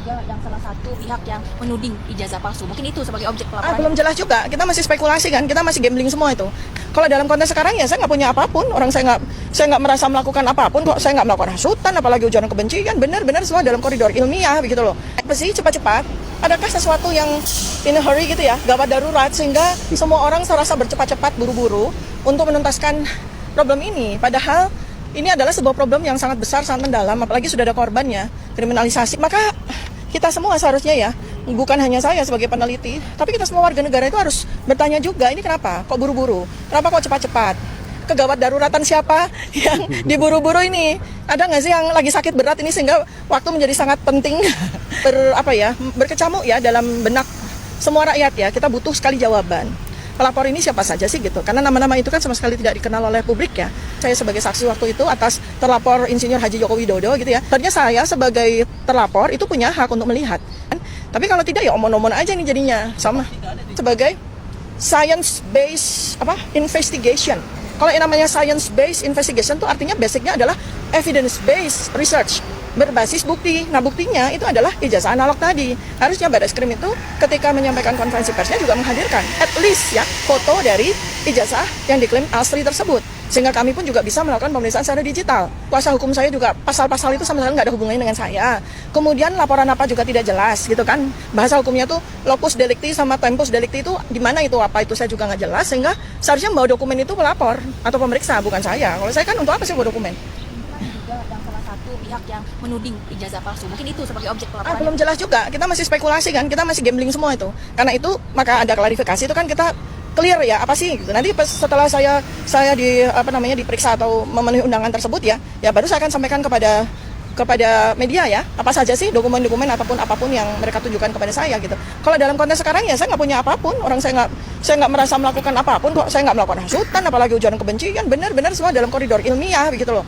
juga yang salah satu pihak yang menuding ijazah palsu. Mungkin itu sebagai objek pelaporan. Belum jelas juga. Kita masih spekulasi kan. Kita masih gambling semua itu. Kalau dalam konteks sekarang ya saya nggak punya apapun. Orang saya nggak merasa melakukan apapun. Kok saya nggak melakukan hasutan, apalagi ujaran kebencian. Benar-benar semua dalam koridor ilmiah begitu loh. Apa sih cepat-cepat? Adakah sesuatu yang in a hurry gitu ya, gawat darurat sehingga semua orang serasa bercepat-cepat buru-buru untuk menuntaskan problem ini? Padahal ini adalah sebuah problem yang sangat besar, sangat mendalam, apalagi sudah ada korbannya, kriminalisasi. Maka kita semua seharusnya ya, bukan hanya saya sebagai peneliti, tapi kita semua warga negara itu harus bertanya juga, ini kenapa? Kok buru-buru? Kenapa kok cepat-cepat? Kegawat daruratan siapa yang diburu-buru ini? Ada nggak sih yang lagi sakit berat ini sehingga waktu menjadi sangat penting berkecamuk ya dalam benak semua rakyat ya. Kita butuh sekali jawaban. Pelapor ini siapa saja sih gitu? Karena nama-nama itu kan sama sekali tidak dikenal oleh publik ya. Saya sebagai saksi waktu itu atas terlapor Insinyur Haji Joko Widodo gitu ya. Ternyata saya sebagai terlapor itu punya hak untuk melihat. Tapi kalau tidak ya omon-omon aja nih jadinya sama sebagai science based investigation. Kalau yang namanya science based investigation itu artinya basicnya adalah evidence based research, berbasis bukti. Nah buktinya itu adalah ijazah analog tadi. Harusnya Barreskrim itu ketika menyampaikan konferensi persnya juga menghadirkan at least ya foto dari ijazah yang diklaim asli tersebut. Sehingga kami pun juga bisa melakukan pemeriksaan secara digital. Kuasa hukum saya juga pasal-pasal itu sama sekali nggak ada hubungannya dengan saya. Kemudian laporan apa juga tidak jelas gitu kan. Bahasa hukumnya tuh locus delicti sama tempus delicti itu di mana itu apa itu saya juga nggak jelas. Sehingga seharusnya membawa dokumen itu pelapor atau pemeriksa bukan saya. Kalau saya kan untuk apa sih bawa dokumen? Juga yang salah satu pihak yang menuding ijazah palsu. Mungkin itu sebagai objek pelaporan. Belum jelas juga. Kita masih spekulasi kan. Kita masih gambling semua itu. Karena itu maka ada klarifikasi itu kan kita clear ya apa sih gitu. Nanti setelah saya diperiksa atau memenuhi undangan tersebut ya baru saya akan sampaikan kepada media ya apa saja sih dokumen-dokumen apapun yang mereka tunjukkan kepada saya gitu. Kalau dalam konteks sekarang ya saya nggak punya apapun. Orang saya nggak merasa melakukan apapun. Kok saya nggak melakukan hasutan, apalagi ujaran kebencian. Benar-benar semua dalam koridor ilmiah begitu loh.